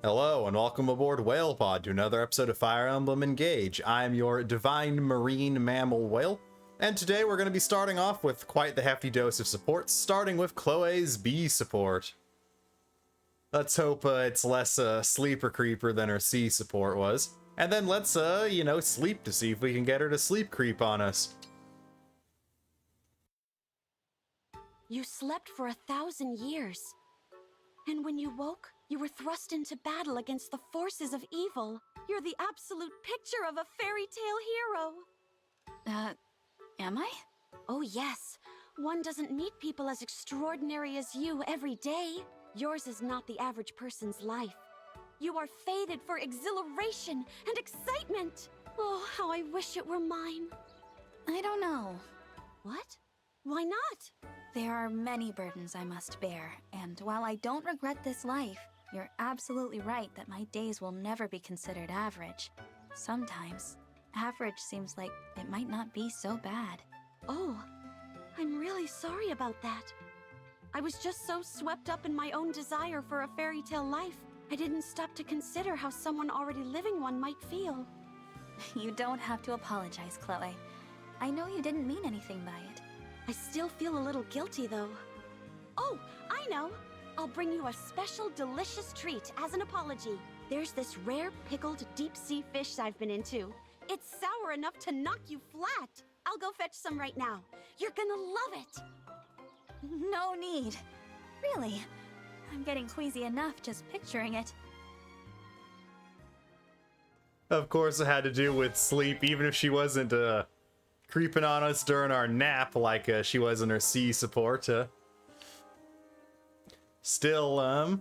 Hello and welcome aboard WhalePod to another episode of Fire Emblem Engage. I'm your divine marine mammal whale, and today we're going to be starting off with quite the hefty dose of support, starting with Chloe's B support. Let's hope it's less sleeper creeper than her C support was. And then let's, sleep to see if we can get her to sleep creep on us. You slept for 1,000 years. And when you woke, you were thrust into battle against the forces of evil. You're the absolute picture of a fairy tale hero. Am I? Oh yes. One doesn't meet people as extraordinary as you every day. Yours is not the average person's life. You are fated for exhilaration and excitement. Oh, how I wish it were mine. I don't know. What? Why not? There are many burdens I must bear, and while I don't regret this life, you're absolutely right that my days will never be considered average. Sometimes, average seems like it might not be so bad. Oh, I'm really sorry about that. I was just so swept up in my own desire for a fairy tale life, I didn't stop to consider how someone already living one might feel. You don't have to apologize, Chloe. I know you didn't mean anything by it. I still feel a little guilty, though. Oh, I know! I'll bring you a special delicious treat as an apology. There's this rare pickled deep-sea fish I've been into. It's sour enough to knock you flat. I'll go fetch some right now. You're gonna love it! No need. Really. I'm getting queasy enough just picturing it. Of course it had to do with sleep, even if she wasn't, creeping on us during our nap like she was in her C support. Still,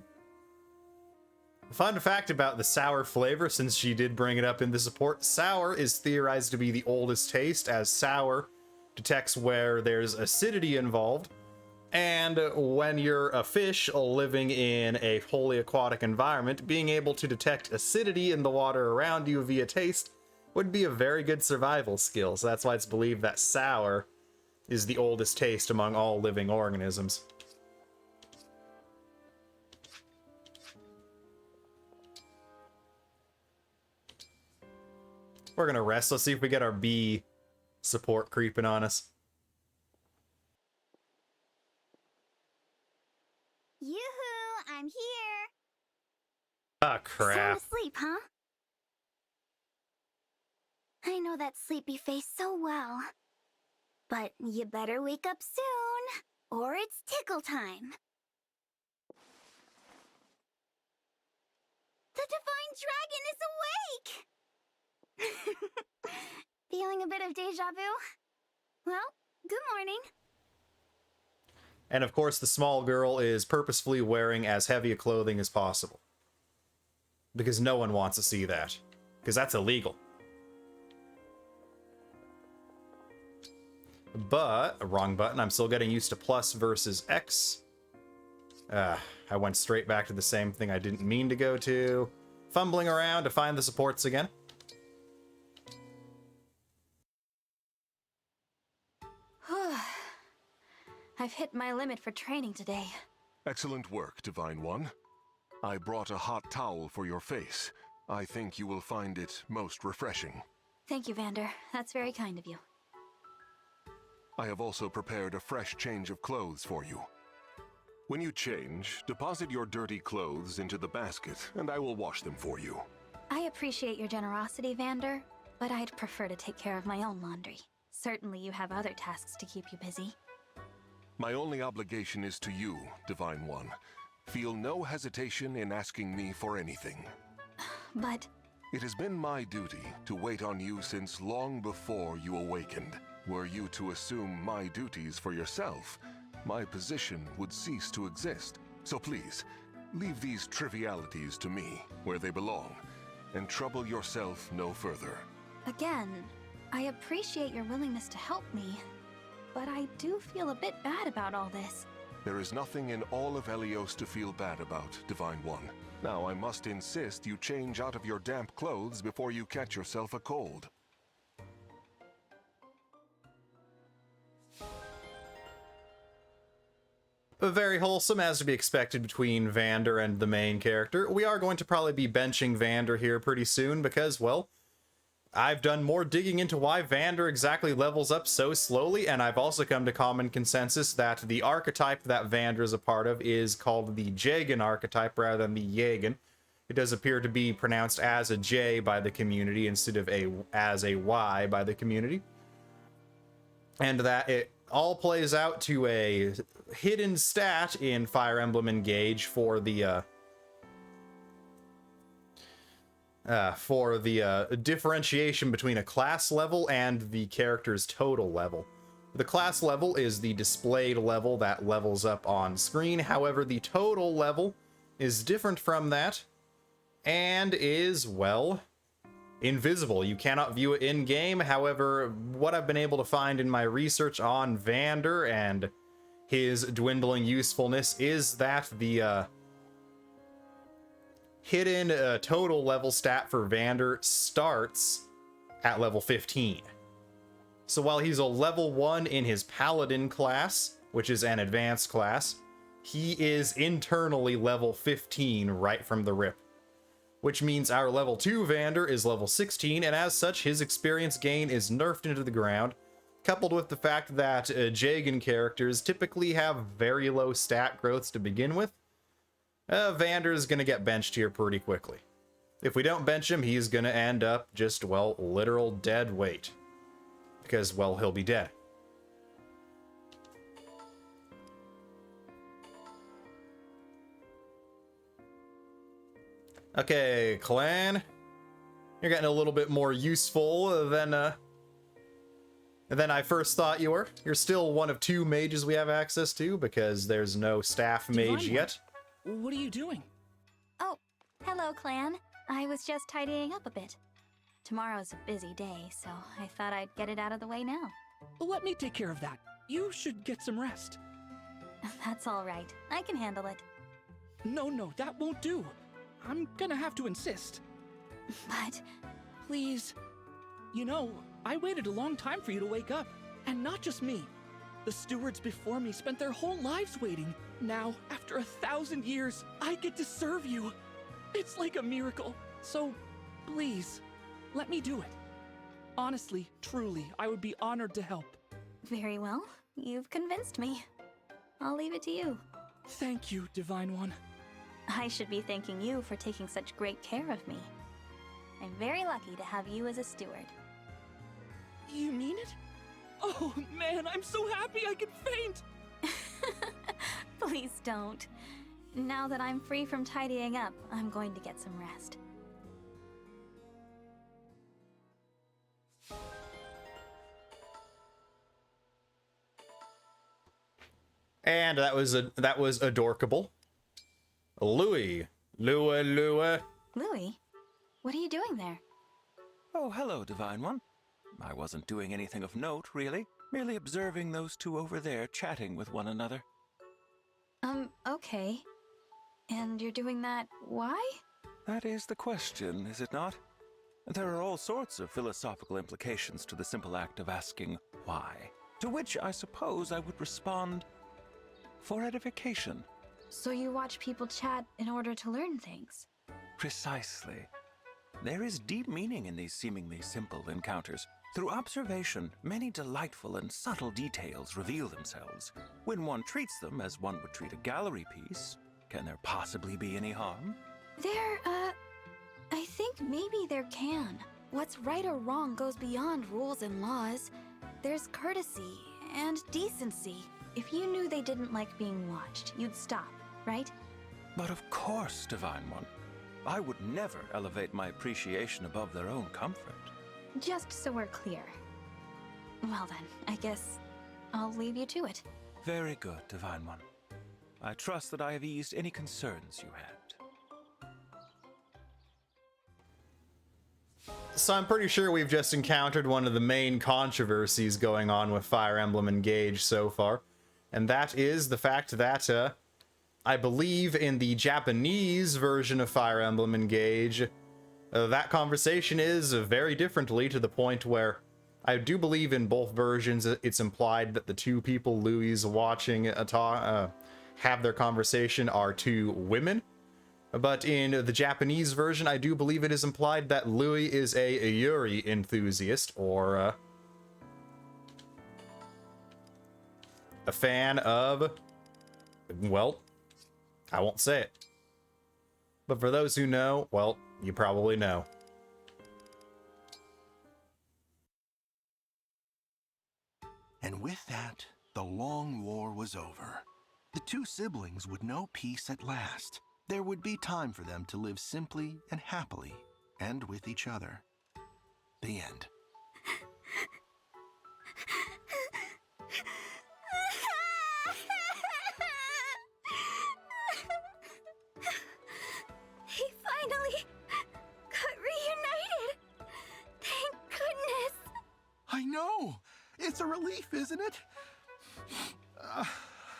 fun fact about the sour flavor, since she did bring it up in the support, sour is theorized to be the oldest taste, as sour detects where there's acidity involved, and when you're a fish living in a wholly aquatic environment, being able to detect acidity in the water around you via taste would be a very good survival skill, so that's why it's believed that sour is the oldest taste among all living organisms. We're gonna rest. Let's see if we get our B support creeping on us. Yoo-hoo! I'm here! Ah, crap. Sound asleep, huh? I know that sleepy face so well. But you better wake up soon, or it's tickle time. The divine dragon is awake! Feeling a bit of deja vu? Well, good morning. And of course, the small girl is purposefully wearing as heavy a clothing as possible. Because no one wants to see that. Because that's illegal. But, wrong button, I'm still getting used to plus versus X. I went straight back to the same thing I didn't mean to go to. Fumbling around to find the supports again. I've hit my limit for training today. Excellent work, Divine One. I brought a hot towel for your face. I think you will find it most refreshing. Thank you, Vander. That's very kind of you. I have also prepared a fresh change of clothes for you. When you change, deposit your dirty clothes into the basket, and I will wash them for you. I appreciate your generosity, Vander, but I'd prefer to take care of my own laundry. Certainly you have other tasks to keep you busy. My only obligation is to you, Divine One. Feel no hesitation in asking me for anything. But... It has been my duty to wait on you since long before you awakened. Were you to assume my duties for yourself, my position would cease to exist. So please, leave these trivialities to me, where they belong, and trouble yourself no further. Again, I appreciate your willingness to help me, but I do feel a bit bad about all this. There is nothing in all of Helios to feel bad about, Divine One. Now I must insist you change out of your damp clothes before you catch yourself a cold. Very wholesome, as to be expected between Vander and the main character. We are going to probably be benching Vander here pretty soon because, well, I've done more digging into why Vander exactly levels up so slowly, and I've also come to common consensus that the archetype that Vander is a part of is called the Jagan archetype rather than the Yagan. It does appear to be pronounced as a J by the community instead of as a Y by the community. And that it all plays out to a hidden stat in Fire Emblem Engage for the differentiation between a class level and the character's total level. The class level is the displayed level that levels up on screen. However, the total level is different from that and is, well, invisible. You cannot view it in-game. However, what I've been able to find in my research on Vander and his dwindling usefulness is that the hidden total level stat for Vander starts at level 15. So while he's a level 1 in his Paladin class, which is an advanced class, he is internally level 15 right from the rip. Which means our level 2 Vander is level 16, and as such, his experience gain is nerfed into the ground, coupled with the fact that Jagan characters typically have very low stat growths to begin with. Vander is going to get benched here pretty quickly. If we don't bench him, he's going to end up just, well, literal dead weight. Because, well, he'll be dead. Okay, clan. You're getting a little bit more useful than I first thought you were. You're still one of 2 mages we have access to because there's no staff mage yet. What are you doing? Oh, hello, clan. I was just tidying up a bit. Tomorrow's a busy day, so I thought I'd get it out of the way now. Let me take care of that. You should get some rest. That's all right. I can handle it. No, that won't do. I'm gonna have to insist. But... Please. You know, I waited a long time for you to wake up. And not just me. The stewards before me spent their whole lives waiting. Now, after 1,000 years, I get to serve you. It's like a miracle. So, please, let me do it. Honestly, truly, I would be honored to help. Very well. You've convinced me. I'll leave it to you. Thank you, Divine One. I should be thanking you for taking such great care of me. I'm very lucky to have you as a steward. You mean it? Oh, man, I'm so happy I can faint! Please don't. Now that I'm free from tidying up, I'm going to get some rest. And that was adorkable. Louis. Louis. Louis? What are you doing there? Oh, hello, Divine One. I wasn't doing anything of note, really. Merely observing those 2 over there chatting with one another. Okay. And you're doing that why? That is the question, is it not? There are all sorts of philosophical implications to the simple act of asking why. To which I suppose I would respond, for edification. So you watch people chat in order to learn things? Precisely. There is deep meaning in these seemingly simple encounters. Through observation, many delightful and subtle details reveal themselves. When one treats them as one would treat a gallery piece, can there possibly be any harm? I think maybe there can. What's right or wrong goes beyond rules and laws. There's courtesy and decency. If you knew they didn't like being watched, you'd stop, right? But of course, Divine One. I would never elevate my appreciation above their own comfort. Just so we're clear. Well then, I guess I'll leave you to it. Very good, Divine One. I trust that I have eased any concerns you had. So I'm pretty sure we've just encountered one of the main controversies going on with Fire Emblem Engage so far. And that is the fact that, I believe in the Japanese version of Fire Emblem Engage, that conversation is very differently, to the point where I do believe in both versions it's implied that the 2 people Louis is watching have their conversation are two women. But in the Japanese version, I do believe it is implied that Louis is a Yuri enthusiast, or a fan of, well, I won't say it. But for those who know, well, you probably know. And with that, the long war was over. The two siblings would know peace at last. There would be time for them to live simply and happily, and with each other. The end. They finally got reunited. Thank goodness. I know! It's a relief, isn't it?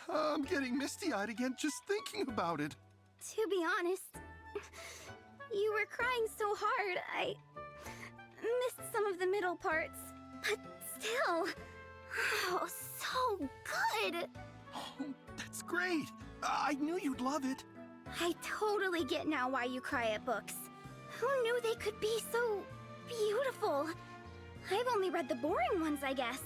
I'm getting misty-eyed again just thinking about it. To be honest, you were crying so hard, I missed some of the middle parts. But still, oh, so good. Oh, that's great. I knew you'd love it. I totally get now why you cry at books. Who knew they could be so beautiful? I've only read the boring ones, I guess.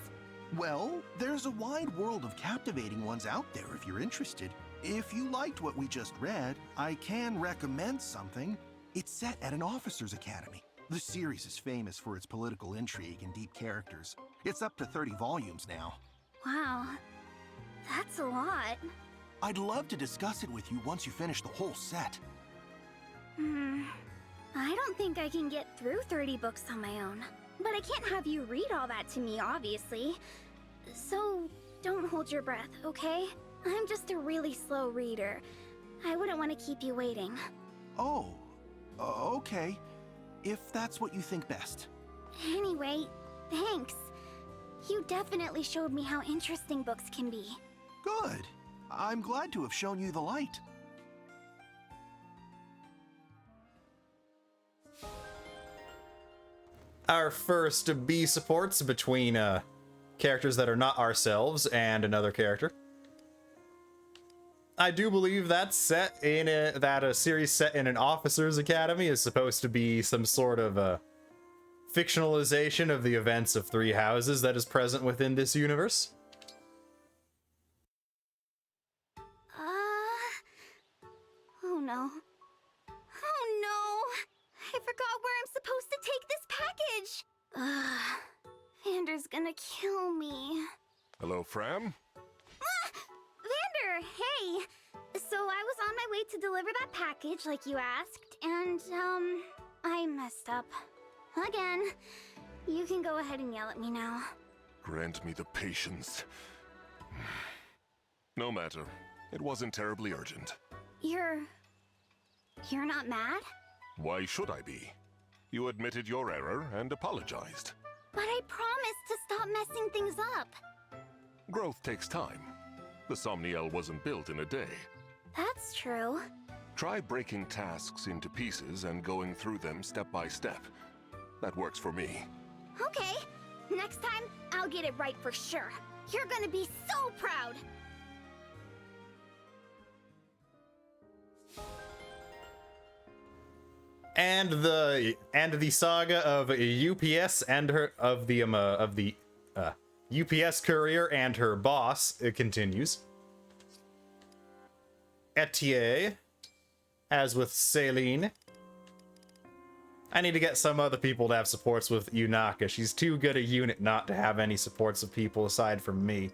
Well, there's a wide world of captivating ones out there if you're interested. If you liked what we just read, I can recommend something. It's set at an officer's academy. The series is famous for its political intrigue and deep characters. It's up to 30 volumes now. Wow, that's a lot. I'd love to discuss it with you once you finish the whole set. I don't think I can get through 30 books on my own. But I can't have you read all that to me, obviously. So, don't hold your breath, okay? I'm just a really slow reader. I wouldn't want to keep you waiting. Oh, okay. If that's what you think best. Anyway, thanks. You definitely showed me how interesting books can be. Good. I'm glad to have shown you the light. Our first B supports between characters that are not ourselves and another character. I do believe that's set in a series set in an officer's academy is supposed to be some sort of a fictionalization of the events of Three Houses that is present within this universe. Oh no. Oh no! I forgot where I'm supposed to take this package! Vander's gonna kill me. Hello, Framme? Vander, hey! So I was on my way to deliver that package like you asked, and, I messed up. Again. You can go ahead and yell at me now. Grant me the patience. No matter. It wasn't terribly urgent. You're not mad? Why should I be? You admitted your error and apologized. But I promised to stop messing things up. Growth takes time. The Somniel wasn't built in a day. That's true. Try breaking tasks into pieces and going through them step by step. That works for me. Okay. Next time, I'll get it right for sure. You're gonna be so proud! And the saga of UPS and her UPS courier and her boss, it continues. Etier, as with Celine. I need to get some other people to have supports with Yunaka. She's too good a unit not to have any supports of people aside from me.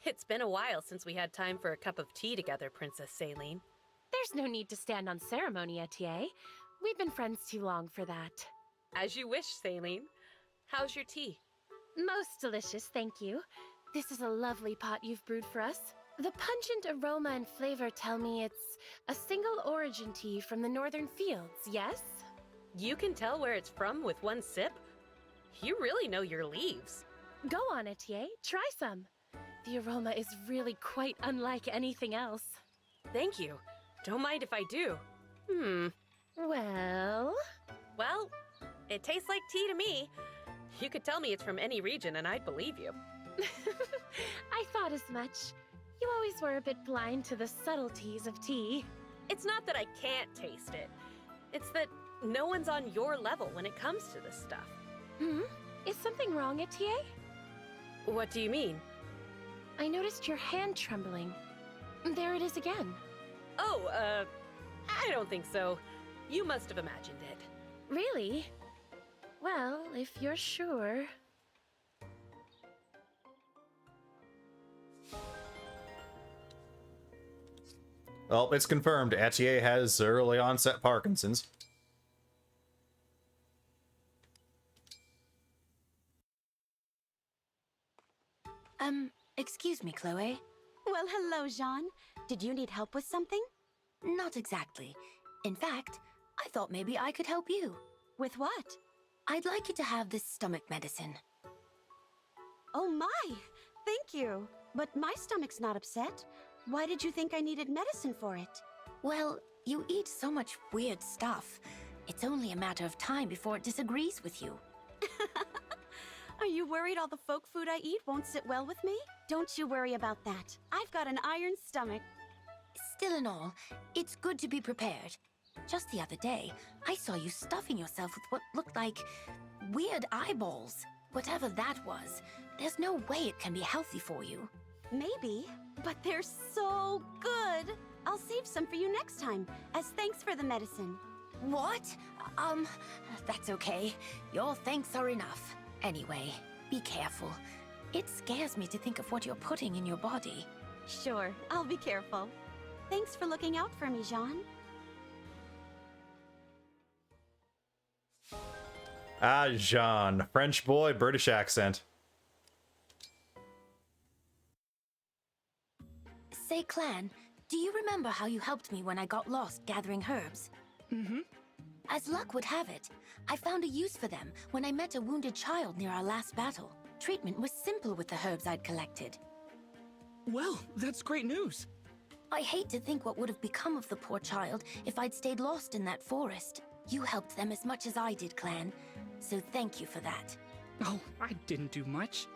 It's been a while since we had time for a cup of tea together, Princess Celine. There's no need to stand on ceremony, Etier. We've been friends too long for that. As you wish, Celine. How's your tea? Most delicious, thank you. This is a lovely pot you've brewed for us. The pungent aroma and flavor tell me it's a single origin tea from the northern fields, yes? You can tell where it's from with one sip? You really know your leaves. Go on, Etier. Try some. The aroma is really quite unlike anything else. Thank you. Don't mind if I do. Well, it tastes like tea to me. You could tell me it's from any region and I'd believe you. I thought as much. You always were a bit blind to the subtleties of tea. It's not that I can't taste it. It's that no one's on your level when it comes to this stuff. Is something wrong, Etienne? What do you mean? I noticed your hand trembling. There it is again. Oh, I don't think so. You must have imagined it. Really? Well, if you're sure. Well, it's confirmed. Etienne has early onset Parkinson's. Excuse me, Chloe. Well, hello, Jean. Did you need help with something? Not exactly. In fact, I thought maybe I could help you. With what? I'd like you to have this stomach medicine. Oh my! Thank you. But my stomach's not upset. Why did you think I needed medicine for it? Well, you eat so much weird stuff. It's only a matter of time before it disagrees with you. Are you worried all the folk food I eat won't sit well with me? Don't you worry about that. I've got an iron stomach. Still in all, it's good to be prepared. Just the other day, I saw you stuffing yourself with what looked like weird eyeballs. Whatever that was, there's no way it can be healthy for you. Maybe, but they're so good. I'll save some for you next time, as thanks for the medicine. What? That's okay. Your thanks are enough. Anyway, be careful. It scares me to think of what you're putting in your body. Sure, I'll be careful. Thanks for looking out for me, Jean. Ah, Jean. French boy, British accent. Say, Clan, do you remember how you helped me when I got lost gathering herbs? As luck would have it, I found a use for them when I met a wounded child near our last battle. Treatment was simple with the herbs I'd collected. Well, that's great news. I hate to think what would have become of the poor child if I'd stayed lost in that forest. You helped them as much as I did, Clan, so thank you for that. Oh, I didn't do much.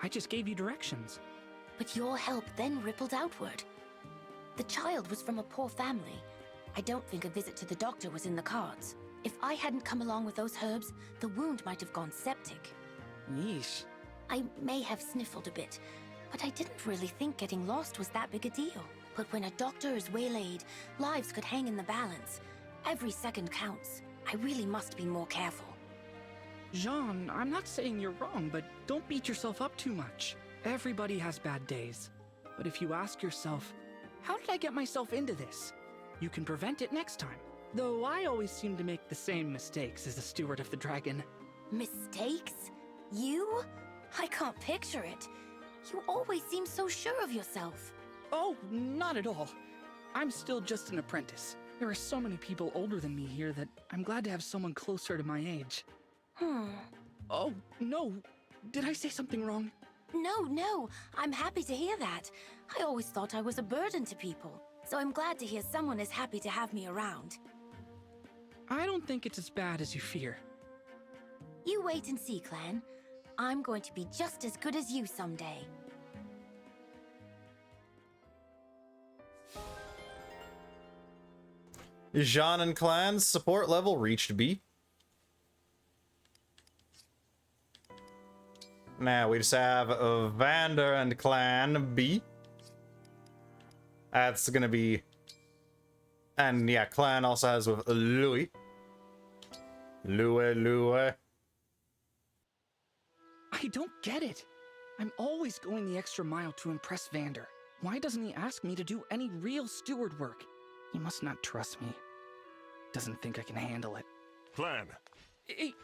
I just gave you directions. But your help then rippled outward. The child was from a poor family. I don't think a visit to the doctor was in the cards. If I hadn't come along with those herbs, the wound might have gone septic. Yeesh. I may have sniffled a bit, but I didn't really think getting lost was that big a deal. But when a doctor is waylaid, lives could hang in the balance. Every second counts. I really must be more careful. Jean, I'm not saying you're wrong, but don't beat yourself up too much. Everybody has bad days. But if you ask yourself, how did I get myself into this? You can prevent it next time. Though I always seem to make the same mistakes as the steward of the dragon. Mistakes? You? I can't picture it. You always seem so sure of yourself. Oh, not at all. I'm still just an apprentice. There are so many people older than me here that I'm glad to have someone closer to my age. Oh, no. Did I say something wrong? No. I'm happy to hear that. I always thought I was a burden to people. So I'm glad to hear someone is happy to have me around. I don't think it's as bad as you fear. You wait and see, Clan. I'm going to be just as good as you someday. Jean and Clan's support level reached B. Now we just have Vander and Clan B. That's gonna be... And yeah, Clan also has with Louis. Louis. I don't get it. I'm always going the extra mile to impress Vander. Why doesn't he ask me to do any real steward work? He must not trust me. Doesn't think I can handle it. Clan,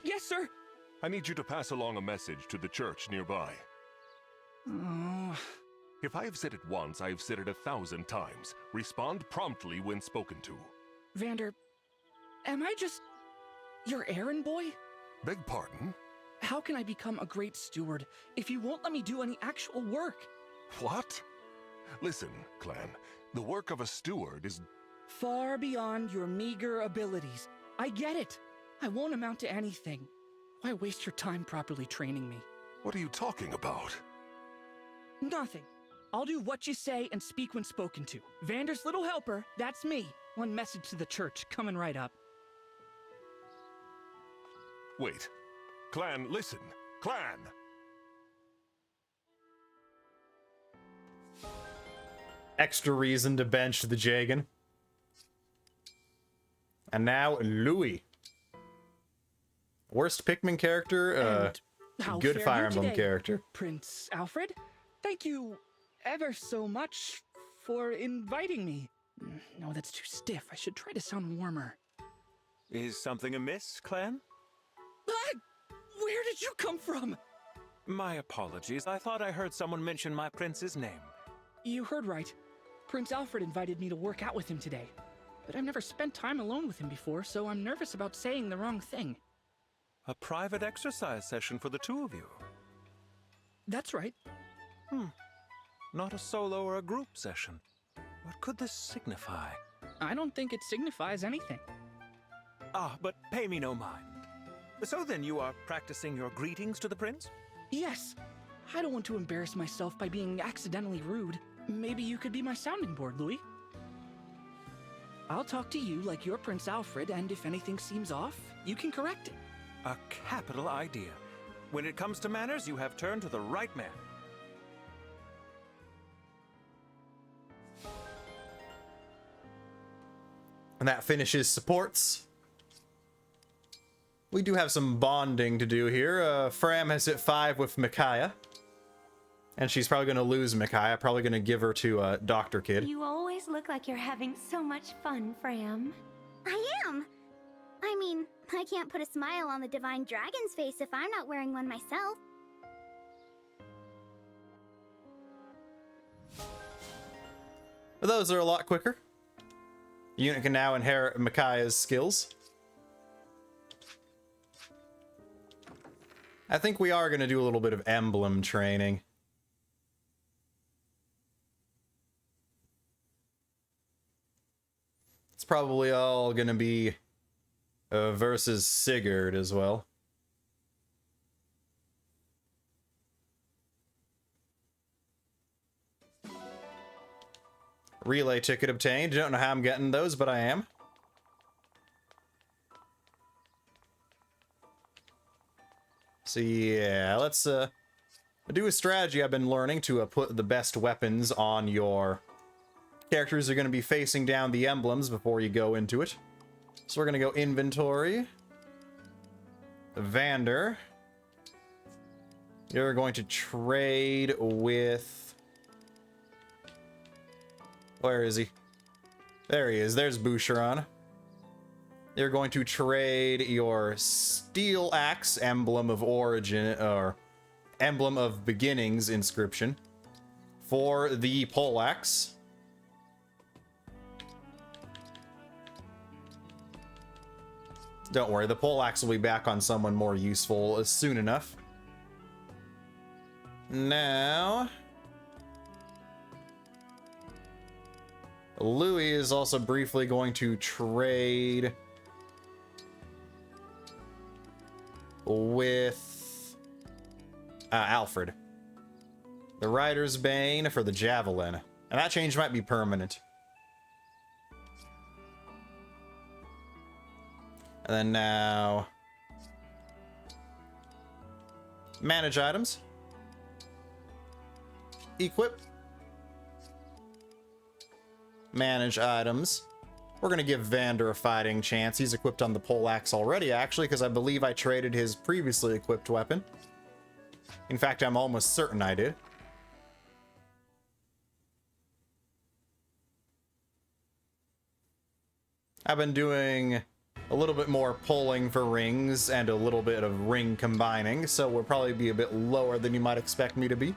Yes, sir. I need you to pass along a message to the church nearby. Oh, If I have said it once, I have said it 1,000 times. Respond promptly when spoken to. Vander, am I just your errand boy? Beg pardon? How can I become a great steward if you won't let me do any actual work? What? Listen, Clan, the work of a steward is... Far beyond your meager abilities. I get it. I won't amount to anything. Why waste your time properly training me? What are you talking about? Nothing. I'll do what you say and speak when spoken to. Vander's little helper, that's me. One message to the church, coming right up. Wait. Clan, listen. Clan! Extra reason to bench the Jagan. And now Louis. Worst Pikmin character, good Fire Emblem character. Prince Alfred, thank you ever so much for inviting me. No, that's too stiff. I should try to sound warmer. Is something amiss, Clan? Where did you come from? My apologies. I thought I heard someone mention my prince's name. You heard right. Prince Alfred invited me to work out with him today. But I've never spent time alone with him before, so I'm nervous about saying the wrong thing. A private exercise session for the two of you. That's right. Not a solo or a group session. What could this signify? I don't think it signifies anything. Ah, but pay me no mind. So then you are practicing your greetings to the prince? Yes. I don't want to embarrass myself by being accidentally rude. Maybe you could be my sounding board, Louis. I'll talk to you like you're Prince Alfred, and if anything seems off, you can correct it. A capital idea. When it comes to manners, you have turned to the right man. And that finishes supports. We do have some bonding to do here. Framme has hit 5 with Micaiah. And she's probably going to lose Micaiah. Probably going to give her to Dr. Kid. You always look like you're having so much fun, Framme. I am! I mean, I can't put a smile on the Divine Dragon's face if I'm not wearing one myself. But those are a lot quicker. The unit can now inherit Micaiah's skills. I think we are going to do a little bit of emblem training. It's probably all going to be versus Sigurd as well. Relay ticket obtained. Don't know how I'm getting those, but I am. So yeah, let's do a strategy I've been learning to put the best weapons on your characters who are going to be facing down the emblems before you go into it. So we're going to go inventory. Vander. You're going to trade with... Where is he? There he is. There's Boucheron. You're going to trade your Steel Axe Emblem of Origin, or Emblem of Beginnings inscription, for the Poleaxe. Don't worry, the Poleaxe will be back on someone more useful soon enough. Now... Louis is also briefly going to trade with Alfred. The Rider's Bane for the Javelin. And that change might be permanent. And then now... Manage items. Equip. Manage items. We're going to give Vander a fighting chance. He's equipped on the Poleaxe already, actually, because I believe I traded his previously equipped weapon. In fact, I'm almost certain I did. I've been doing a little bit more pulling for rings and a little bit of ring combining, so we'll probably be a bit lower than you might expect me to be.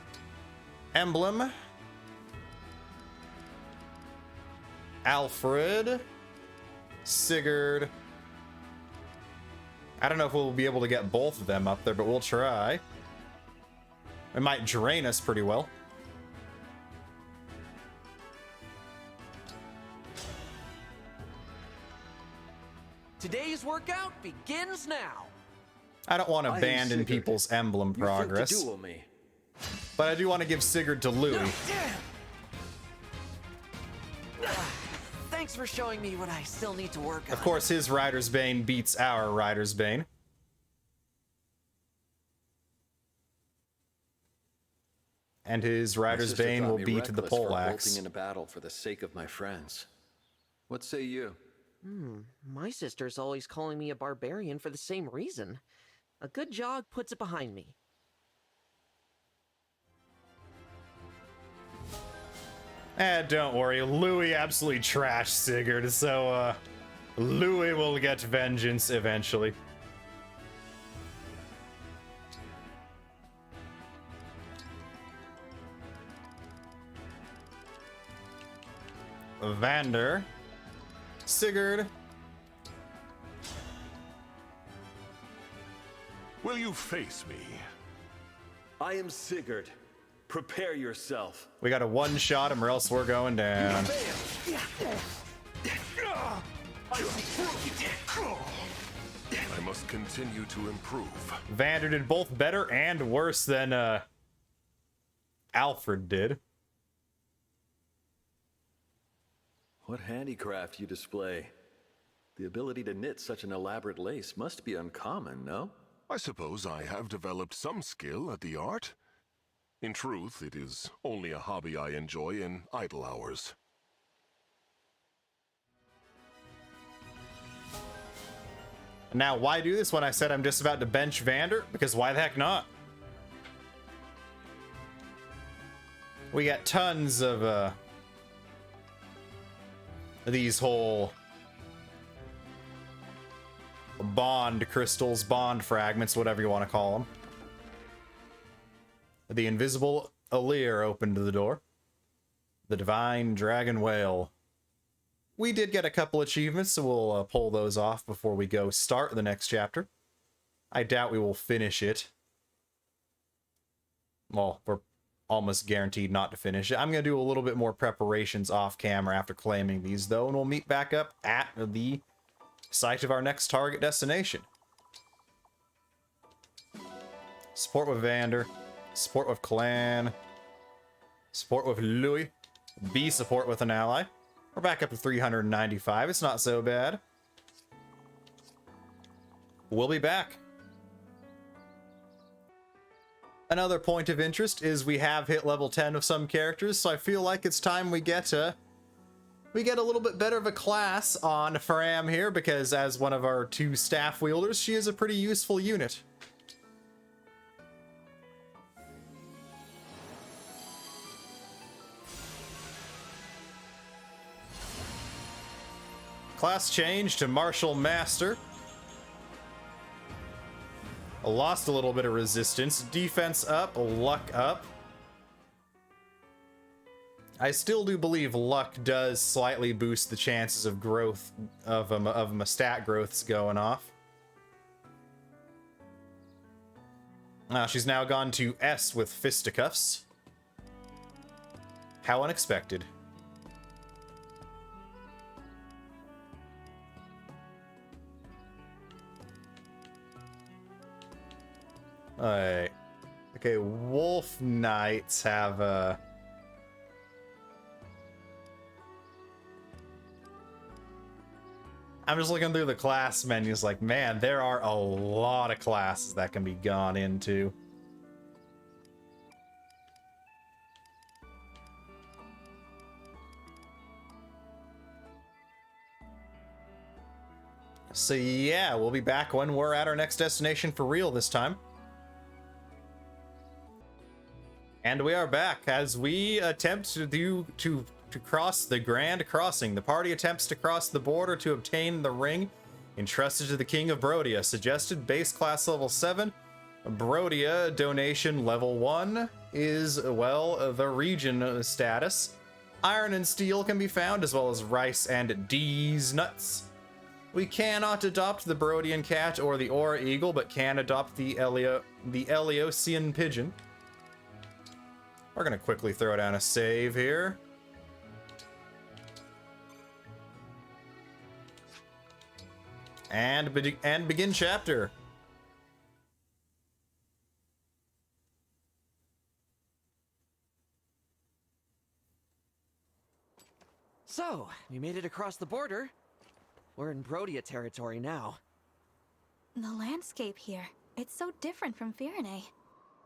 Emblem. Alfred. Sigurd. I don't know if we'll be able to get both of them up there, but we'll try. It might drain us pretty well. Today's workout begins now. I don't want to I am abandon Sigurd. people's emblem progress. You think to duel me? But I do want to give Sigurd to Louis. Thanks for showing me what I still need to work on. Of course, his Rider's Bane beats our Rider's Bane. And his Rider's My sister Bane thought will me beat the reckless for poleaxe. bolting in a battle for the sake of my friends. What say you? My sister's always calling me a barbarian for the same reason. A good jog puts it behind me. Don't worry, Louis absolutely trashed Sigurd, so Louis will get vengeance eventually. Vander, Sigurd. Will you face me? I am Sigurd. Prepare yourself. We got to one-shot him or else we're going down. I must continue to improve. Vander did both better and worse than Alfred did. What handicraft you display. The ability to knit such an elaborate lace must be uncommon, no? I suppose I have developed some skill at the art. In truth, it is only a hobby I enjoy in idle hours. Now, why do this when I said I'm just about to bench Vander? Because why the heck not? We got tons of these whole bond crystals, bond fragments, whatever you want to call them. The invisible Alir opened the door. The divine dragon whale. We did get a couple achievements, so we'll pull those off before we go start the next chapter. I doubt we will finish it. Well, we're almost guaranteed not to finish it. I'm going to do a little bit more preparations off camera after claiming these, though, and we'll meet back up at the site of our next target destination. Support with Vander. Support with Clan. Support with Louis. B support with an ally. We're back up to 395. It's not so bad. We'll be back. Another point of interest is we have hit level 10 of some characters, so I feel like it's time we get a little bit better of a class on Framme here, because as one of our 2 staff wielders, she is a pretty useful unit. Class change to Martial Master. Lost a little bit of resistance. Defense up, luck up. I still do believe luck does slightly boost the chances of growth, of my stat growths going off. She's now gone to S with fisticuffs. How unexpected. Alright. Okay, Wolf Knights have I'm just looking through the class menus like, man, there are a lot of classes that can be gone into. So yeah, we'll be back when we're at our next destination for real this time. And we are back as we attempt to cross the Grand Crossing. The party attempts to cross the border to obtain the ring entrusted to the King of Brodia. Suggested base class level 7. Brodia donation level 1 is, well, the region status. Iron and steel can be found, as well as rice and D's nuts. We cannot adopt the Brodian cat or the Aura eagle, but can adopt the Eliosian pigeon. We're gonna quickly throw down a save here. And begin chapter. So, we made it across the border. We're in Brodia territory now. The landscape here, it's so different from Firene.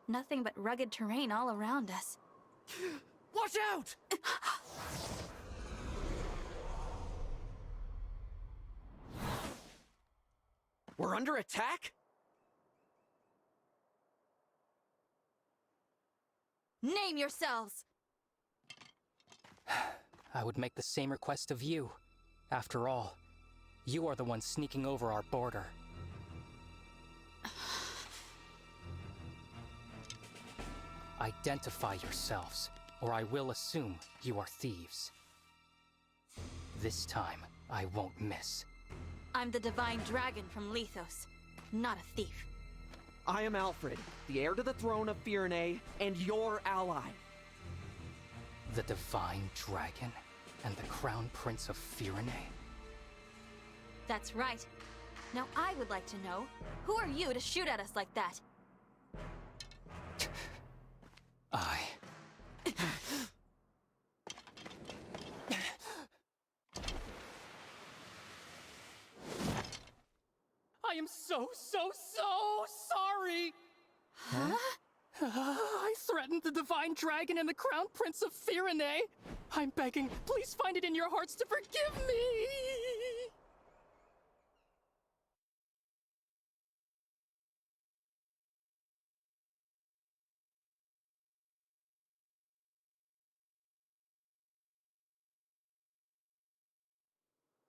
Nothing but rugged terrain all around us. Watch out! We're under attack? Name yourselves! I would make the same request of you. After all, you are the one sneaking over our border. Identify yourselves, or I will assume you are thieves. This time, I won't miss. I'm the Divine Dragon from Lethos, not a thief. I am Alfred, the heir to the throne of Firene, and your ally. The Divine Dragon and the Crown Prince of Firene? That's right. Now I would like to know, who are you to shoot at us like that? I am so sorry! Huh? I threatened the Divine Dragon and the Crown Prince of Firene. I'm begging, please find it in your hearts to forgive me!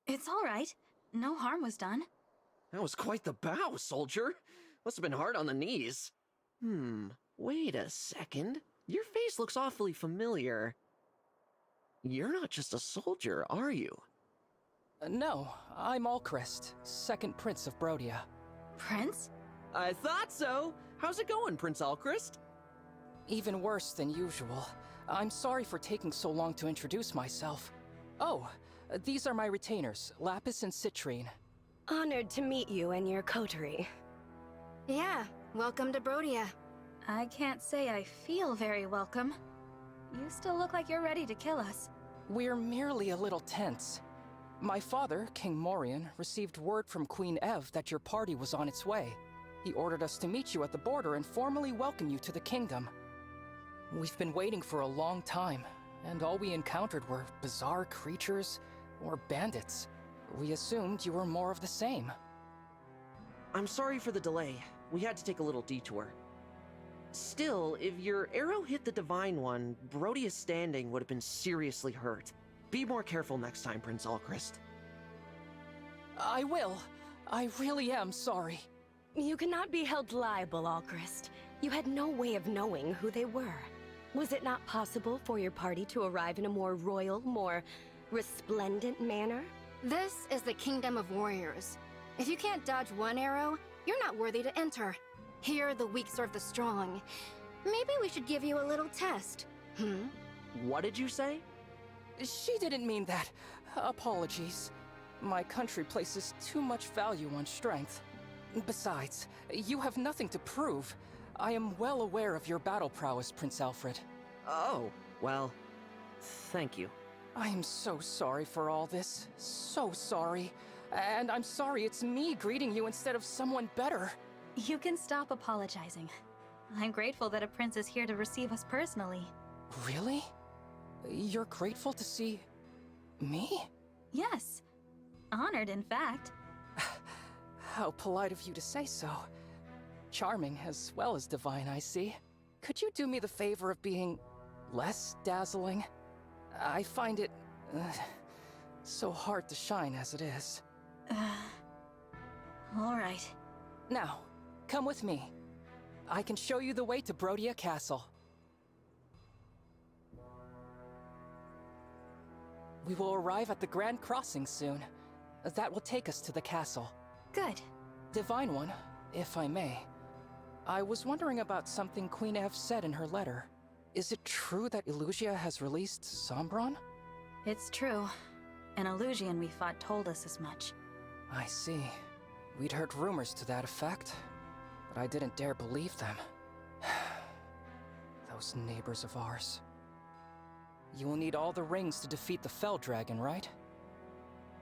It's all right. No harm was done. That was quite the bow, soldier. Must have been hard on the knees. Wait a second. Your face looks awfully familiar. You're not just a soldier, are you? No, I'm Alchrist, second Prince of Brodia. Prince? I thought so. How's it going, Prince Alchrist? Even worse than usual. I'm sorry for taking so long to introduce myself. Oh, these are my retainers, Lapis and Citrine. Honored to meet you and your coterie. Yeah, welcome to Brodia. I can't say I feel very welcome. You still look like you're ready to kill us. We're merely a little tense. My father, King Morion, received word from Queen Ev that your party was on its way. He ordered us to meet you at the border and formally welcome you to the kingdom. We've been waiting for a long time, and all we encountered were bizarre creatures or bandits. We assumed you were more of the same. I'm sorry for the delay. We had to take a little detour. Still, if your arrow hit the Divine One, Brodia's standing would have been seriously hurt. Be more careful next time, Prince Alchrist. I will. I really am sorry. You cannot be held liable, Alchrist. You had no way of knowing who they were. Was it not possible for your party to arrive in a more royal, more resplendent manner? This is the Kingdom of Warriors. If you can't dodge one arrow, you're not worthy to enter. Here, the weak serve the strong. Maybe we should give you a little test. What did you say? She didn't mean that. Apologies. My country places too much value on strength. Besides, you have nothing to prove. I am well aware of your battle prowess, Prince Alfred. Oh, well, thank you. I am so sorry for all this. So sorry. And I'm sorry it's me greeting you instead of someone better. You can stop apologizing. I'm grateful that a prince is here to receive us personally. Really? You're grateful to see me? Yes. Honored, in fact. How polite of you to say so. Charming as well as divine, I see. Could you do me the favor of being less dazzling? I find it so hard to shine as it is. All right. Now, come with me. I can show you the way to Brodia Castle. We will arrive at the Grand Crossing soon. That will take us to the castle. Good. Divine One, if I may. I was wondering about something Queen Ev said in her letter. Is it true that Illusia has released Sombron? It's true. An Illusian we fought told us as much. I see. We'd heard rumors to that effect, but I didn't dare believe them. Those neighbors of ours. You will need all the rings to defeat the Fell Dragon, right?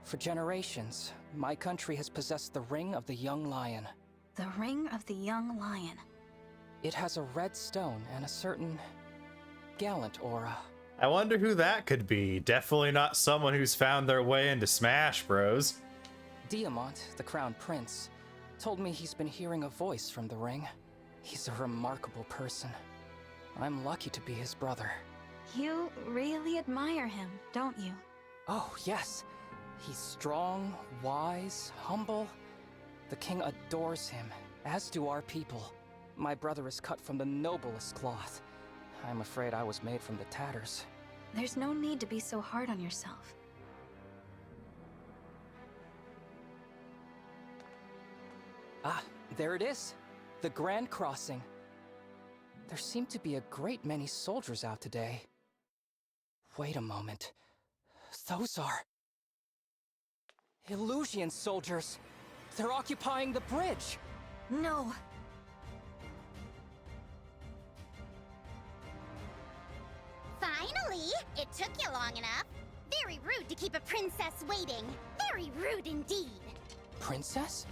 For generations, my country has possessed the Ring of the Young Lion. The Ring of the Young Lion. It has a red stone and a certain gallant aura. I wonder who that could be. Definitely not someone who's found their way into Smash Bros. Diamant, the Crown Prince, told me he's been hearing a voice from the ring. He's a remarkable person. I'm lucky to be his brother. You really admire him, don't you? Oh, yes. He's strong, wise, humble. The king adores him, as do our people. My brother is cut from the noblest cloth. I'm afraid I was made from the tatters. There's no need to be so hard on yourself. Ah, there it is. The Grand Crossing. There seem to be a great many soldiers out today. Wait a moment. Those are... Illusion soldiers. They're occupying the bridge. No. Finally! It took you long enough. Very rude to keep a princess waiting. Very rude indeed. Princess?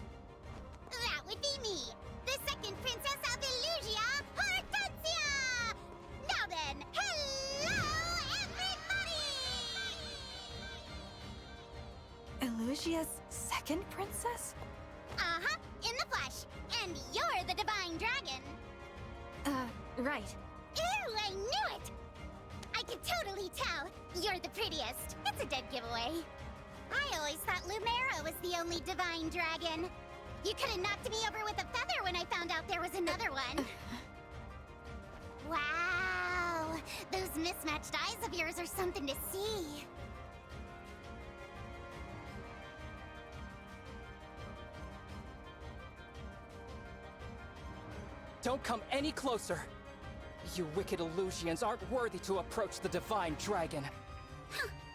That would be me, the second princess of Illusia, Hortensia! Now then, hello, everybody! Illusia's second princess? Uh-huh, in the flesh. And you're the divine dragon. Right. Ew, I knew it! I could totally tell. You're the prettiest. It's a dead giveaway. I always thought Lumera was the only divine dragon. You could have knocked me over with a feather when I found out there was another one. Wow, those mismatched eyes of yours are something to see. Don't come any closer. You wicked Illusians aren't worthy to approach the divine dragon.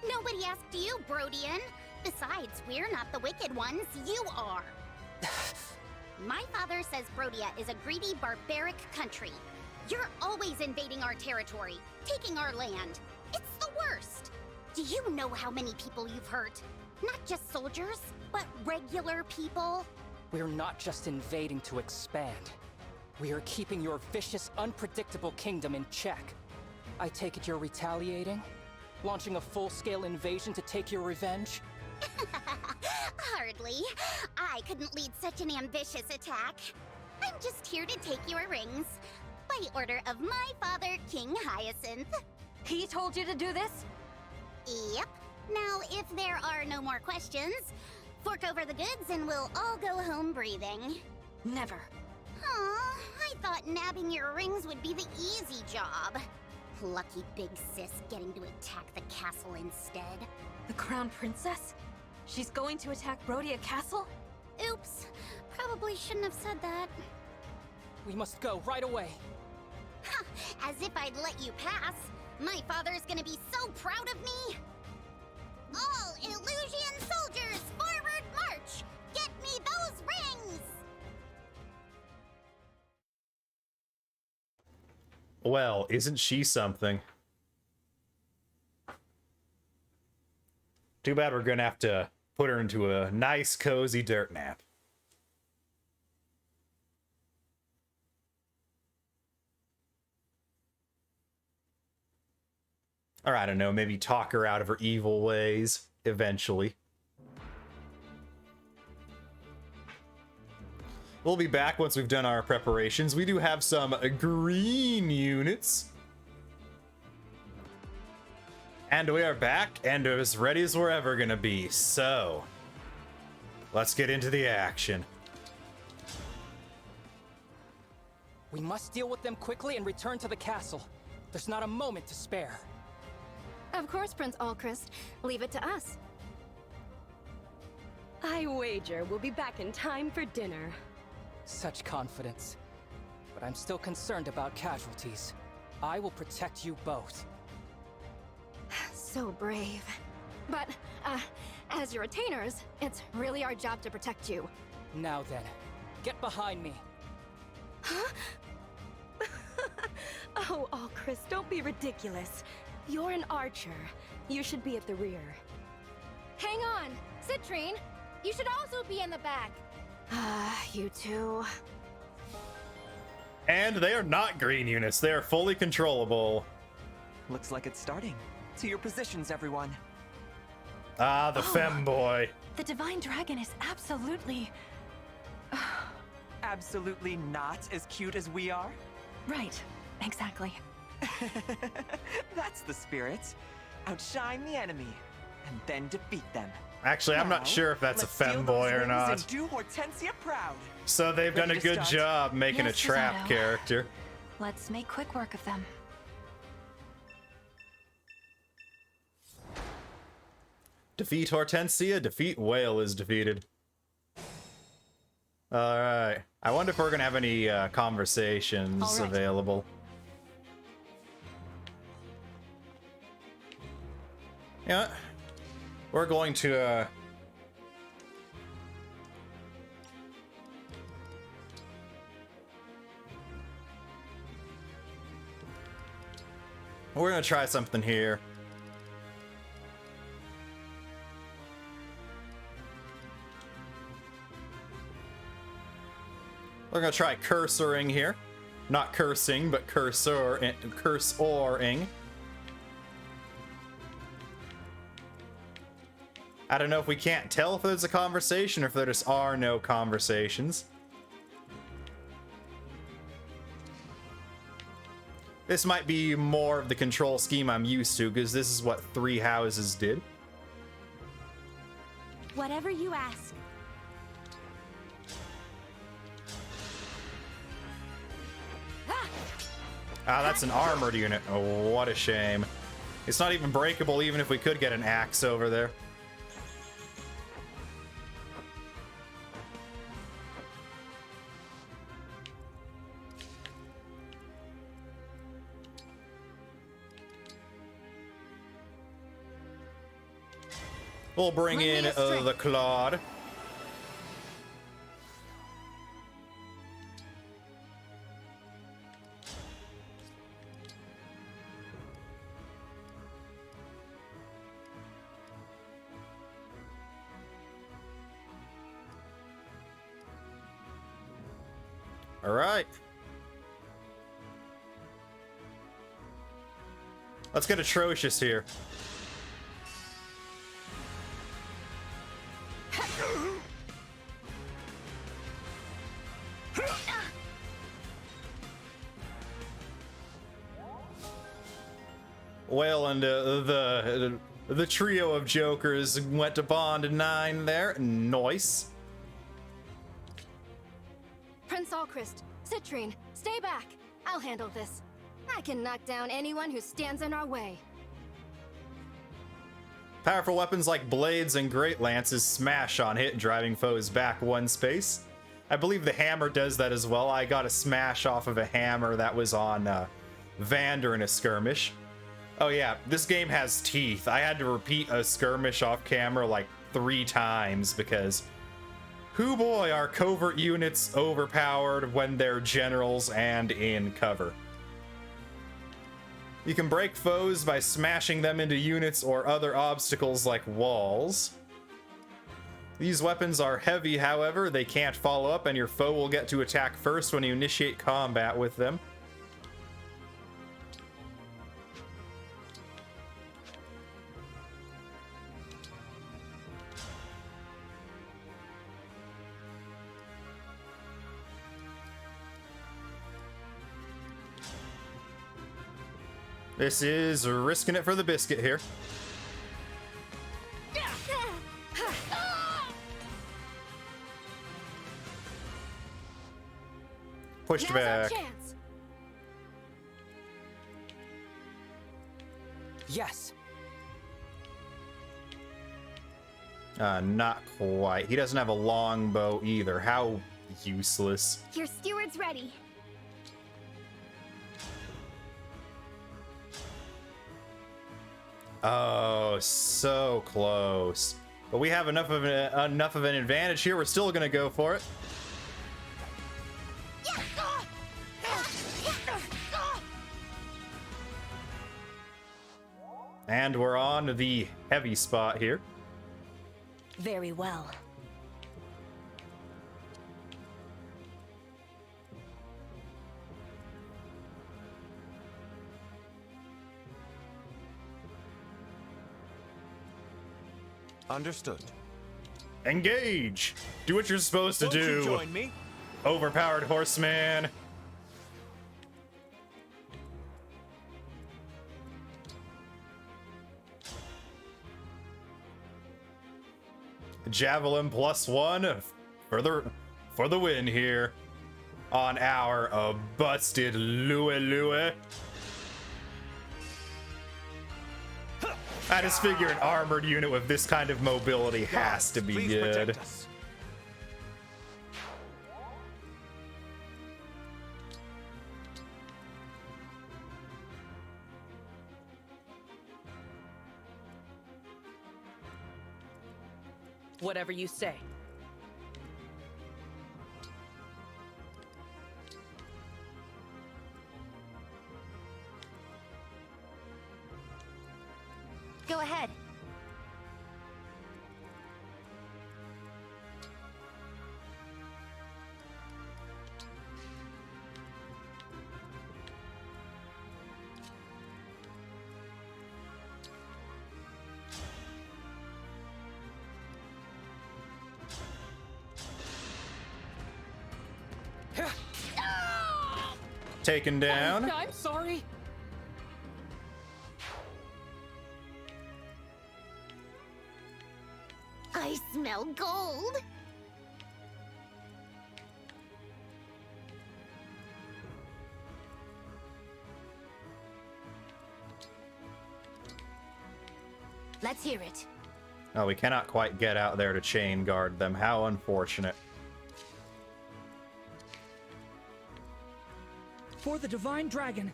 Nobody asked you, Brodian. Besides, we're not the wicked ones, you are. My father says Brodia is a greedy, barbaric country. You're always invading our territory, taking our land. It's the worst. Do you know how many people you've hurt? Not just soldiers, but regular people. We're not just invading to expand. We are keeping your vicious, unpredictable kingdom in check. I take it you're retaliating? Launching a full-scale invasion to take your revenge? Hardly. I couldn't lead such an ambitious attack. I'm just here to take your rings. By order of my father, King Hyacinth. He told you to do this? Yep. Now, if there are no more questions, fork over the goods and we'll all go home breathing. Never. Aw, I thought nabbing your rings would be the easy job. Lucky big sis getting to attack the castle instead. The Crown Princess? She's going to attack Brodia Castle? Oops. Probably shouldn't have said that. We must go right away. Ha! As if I'd let you pass. My father's gonna be so proud of me. All Illusion soldiers, forward march! Get me those rings! Well, isn't she something? Too bad we're gonna have to put her into a nice, cozy dirt nap. Or I don't know, maybe talk her out of her evil ways eventually. We'll be back once we've done our preparations. We do have some green units. And we are back and as ready as we're ever gonna be. So, let's get into the action. We must deal with them quickly and return to the castle. There's not a moment to spare. Of course, Prince Alchrist. Leave it to us. I wager we'll be back in time for dinner. Such confidence. But I'm still concerned about casualties. I will protect you both. So brave. But, as your retainers, it's really our job to protect you. Now then, get behind me. Huh? Oh, Alchrist, don't be ridiculous. You're an archer. You should be at the rear. Hang on! Citrine! You should also be in the back! You two. And they are not green units. They are fully controllable. Looks like it's starting. To your positions, everyone. Ah, the femboy. The Divine Dragon is absolutely... Absolutely not as cute as we are? Right, exactly. That's the spirit. Outshine the enemy, and then defeat them. Actually, I'm not sure if that's a femboy or not. And do Hortensia proud. So they've done a good job making a trap Susanoo. character. Let's make quick work of them. Defeat Hortensia, defeat Whale is defeated. Alright. I wonder if we're gonna have any conversations available. Yeah. We're going to we're gonna try something here. We're gonna try cursoring here. Not cursing, but cursoring. I don't know if we can't tell if there's a conversation or if there just are no conversations. This might be more of the control scheme I'm used to, because this is what 3 houses did. Whatever you ask. Ah, that's an armored unit. Oh, what a shame. It's not even breakable, even if we could get an axe over there. We'll bring in the Claude. All right. Let's get atrocious here. Well, and the trio of jokers went to bond 9 there. Nice. Prince Alchrist, Citrine, stay back. I'll handle this. I can knock down anyone who stands in our way. Powerful weapons like blades and great lances smash on hit, driving foes back 1 space. I believe the hammer does that as well. I got a smash off of a hammer that was on Vander in a skirmish. Oh yeah, this game has teeth. I had to repeat a skirmish off camera like 3 times because, hoo boy, are covert units overpowered when they're generals and in cover. You can break foes by smashing them into units or other obstacles like walls. These weapons are heavy, however, they can't follow up, and your foe will get to attack first when you initiate combat with them. This is risking it for the biscuit here. Pushed back. Yes. Not quite. He doesn't have a longbow either. How useless. Your steward's ready. Oh, so close. But we have enough of an advantage here. We're still gonna go for it. And we're on the heavy spot here. Very well. Understood. Engage! Do what you're supposed to Won't you do. join me? Overpowered horseman. Javelin +1 for the win here on our busted Louie. I just figure an armored unit with this kind of mobility has to be good. Whatever you say. Go ahead. Taken down. Oh, I'm sorry. I smell gold. Let's hear it. Oh, we cannot quite get out there to chain guard them. How unfortunate. For the Divine Dragon.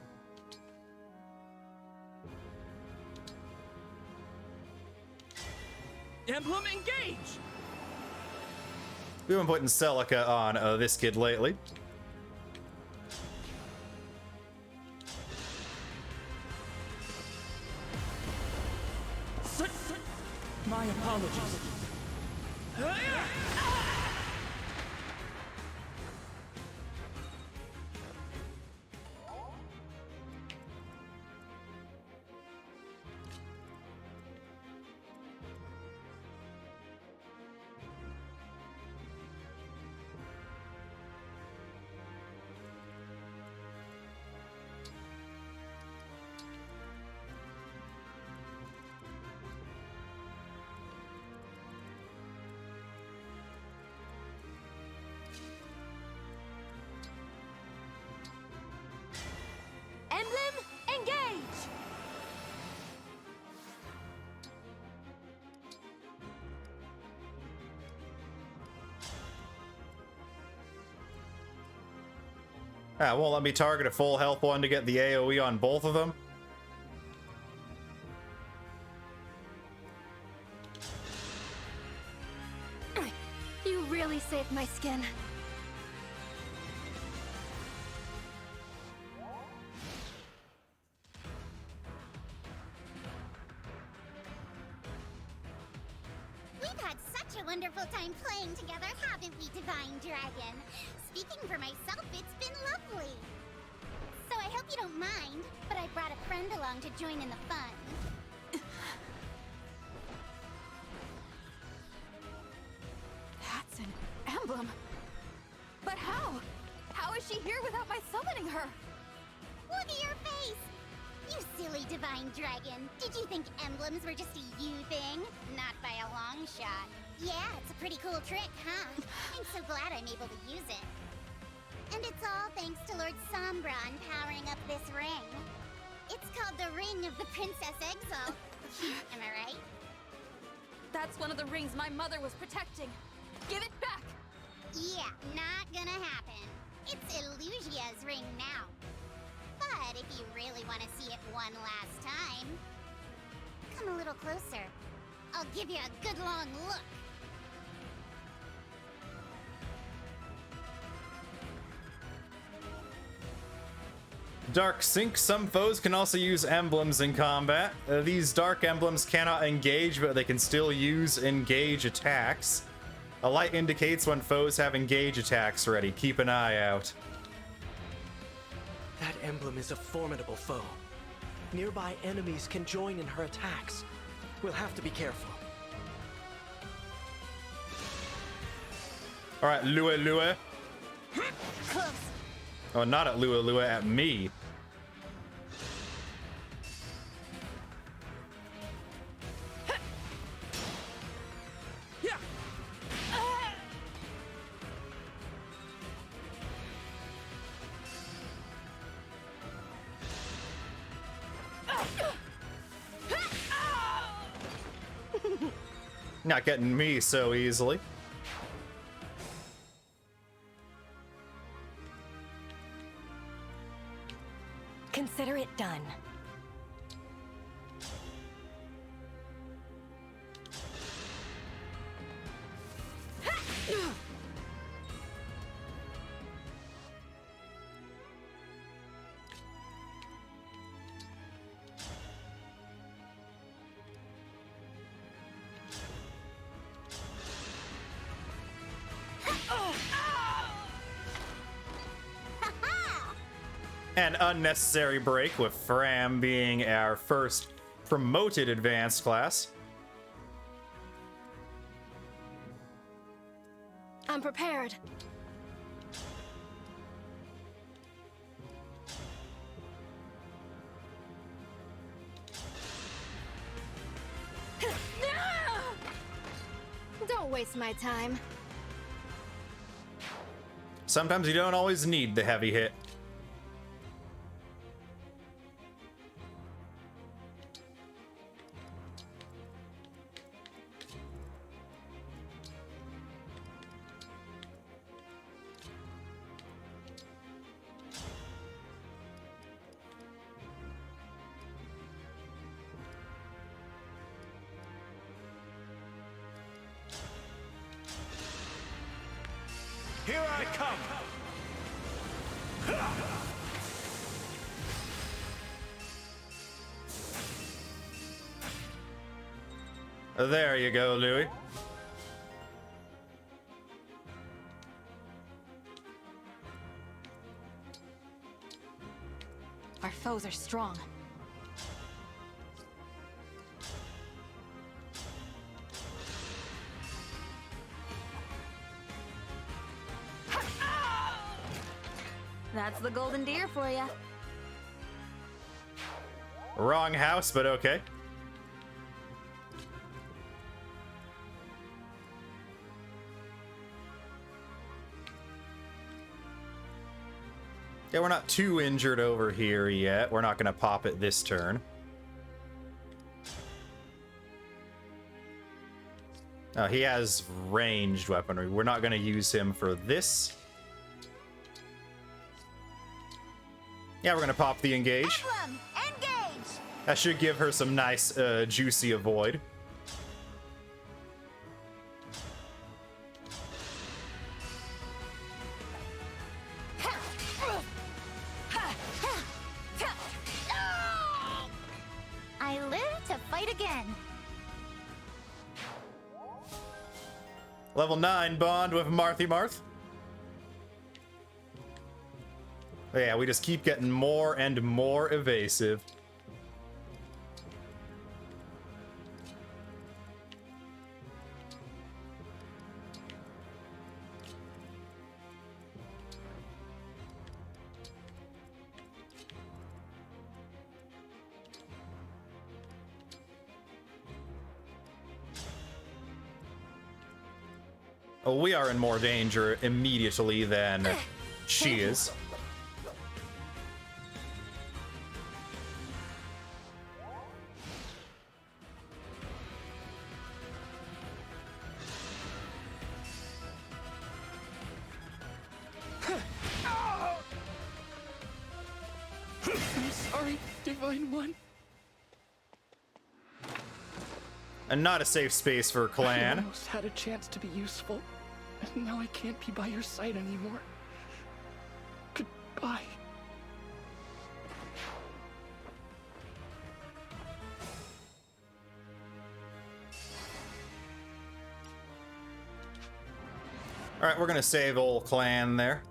Emblem, engage! We've been putting Celica on this kid lately. My apologies. Emblem, engage! Ah, won't let me target a full health one to get the AoE on both of them. You really saved my skin. We've had such a wonderful time playing together, haven't we, Divine Dragon? Speaking for myself, it's been lovely. So I hope you don't mind, but I brought a friend along to join in the fun. That's an emblem. But how? How is she here without my summoning her? Look at your face! You silly Divine Dragon. Did you think emblems were just a you thing? Not by a long shot. Yeah, it's a pretty cool trick, huh? I'm so glad I'm able to use it. And it's all thanks to Lord Sombron powering up this ring. It's called the Ring of the Princess Exile. Am I right? That's one of the rings my mother was protecting. Give it back! Yeah, not gonna happen. It's Illusia's ring now. But if you really want to see it one last time, come a little closer. I'll give you a good long look. Dark Sync. Some foes can also use emblems in combat. These dark emblems cannot engage, but they can still use engage attacks. A light indicates when foes have engage attacks ready. Keep an eye out. That emblem is a formidable foe. Nearby enemies can join in her attacks. We'll have to be careful. All right, Lue Lue. Close. Oh, not at Lue Lue, at me. Not getting me so easily. Consider it done. An unnecessary break with Framme being our first promoted advanced class. I'm prepared. Don't waste my time. Sometimes you don't always need the heavy hit. Here I come! There you go, Louis. Our foes are strong. That's the golden deer for you. Wrong house, but okay. Yeah, we're not too injured over here yet. We're not going to pop it this turn. He has ranged weaponry. We're not going to use him for this. Yeah, we're going to pop the engage. Emblem, engage! That should give her some nice, juicy avoid. I live to fight again. Level 9 bond with Marthy Marth. Yeah, we just keep getting more and more evasive. Oh, we are in more danger immediately than she is. I'm sorry, Divine One. And not a safe space for I clan. almost had a chance to be useful, and now I can't be by your side anymore. Goodbye. All right, we're gonna save old clan there.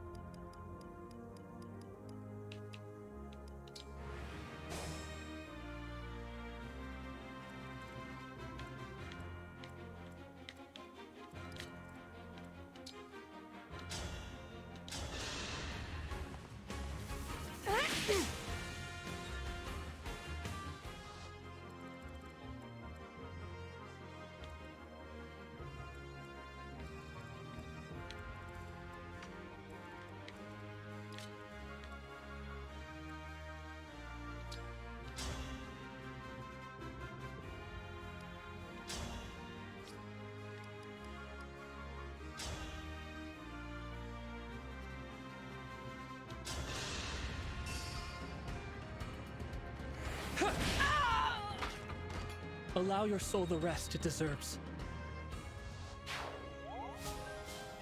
Allow your soul the rest it deserves.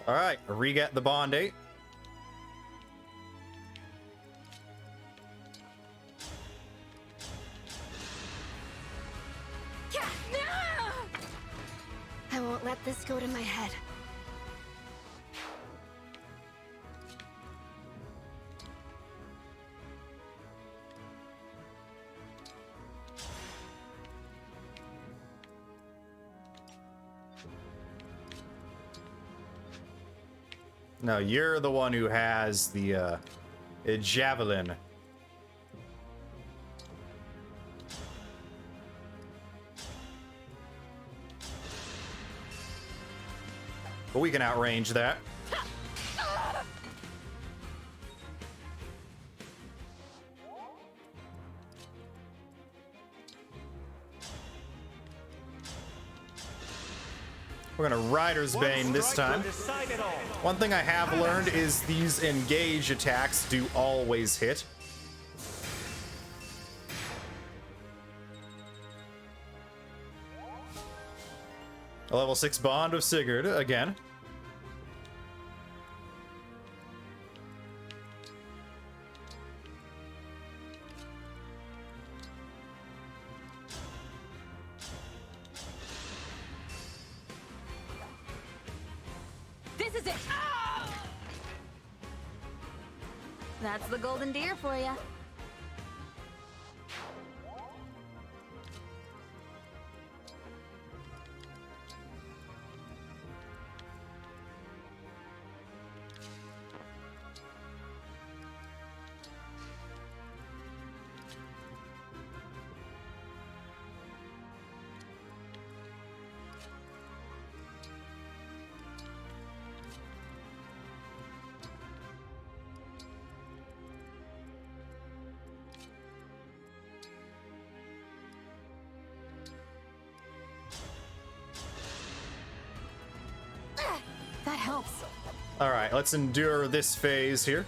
All right, re-get the bond 8. I won't let this go to my head. No, you're the one who has the javelin. But we can outrange that. We're gonna Rider's Bane this time. One thing I have learned is these engage attacks do always hit. A level 6 Bond of Sigurd again. This is it! That's the golden deer for you. That helps. All right, let's endure this phase here.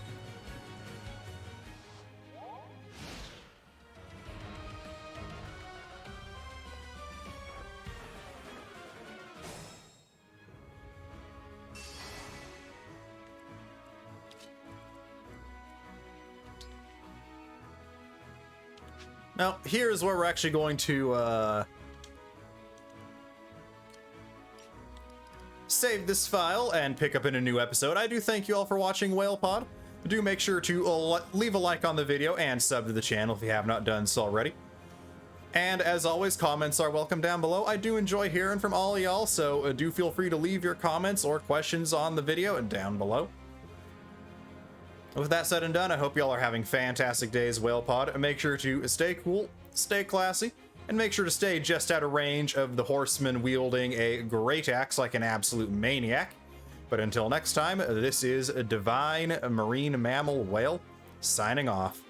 Now, here's where we're actually going to save this file and pick up in a new episode. I do thank you all for watching WhalePod. Do make sure to leave a like on the video and sub to the channel if you have not done so already. And as always, comments are welcome down below. I do enjoy hearing from all y'all, so do feel free to leave your comments or questions on the video and down below. With that said and done, I hope y'all are having fantastic days, WhalePod. Make sure to stay cool, stay classy, and make sure to stay just out of range of the horseman wielding a great axe like an absolute maniac. But until next time, this is a Divine Marine Mammal Whale, signing off.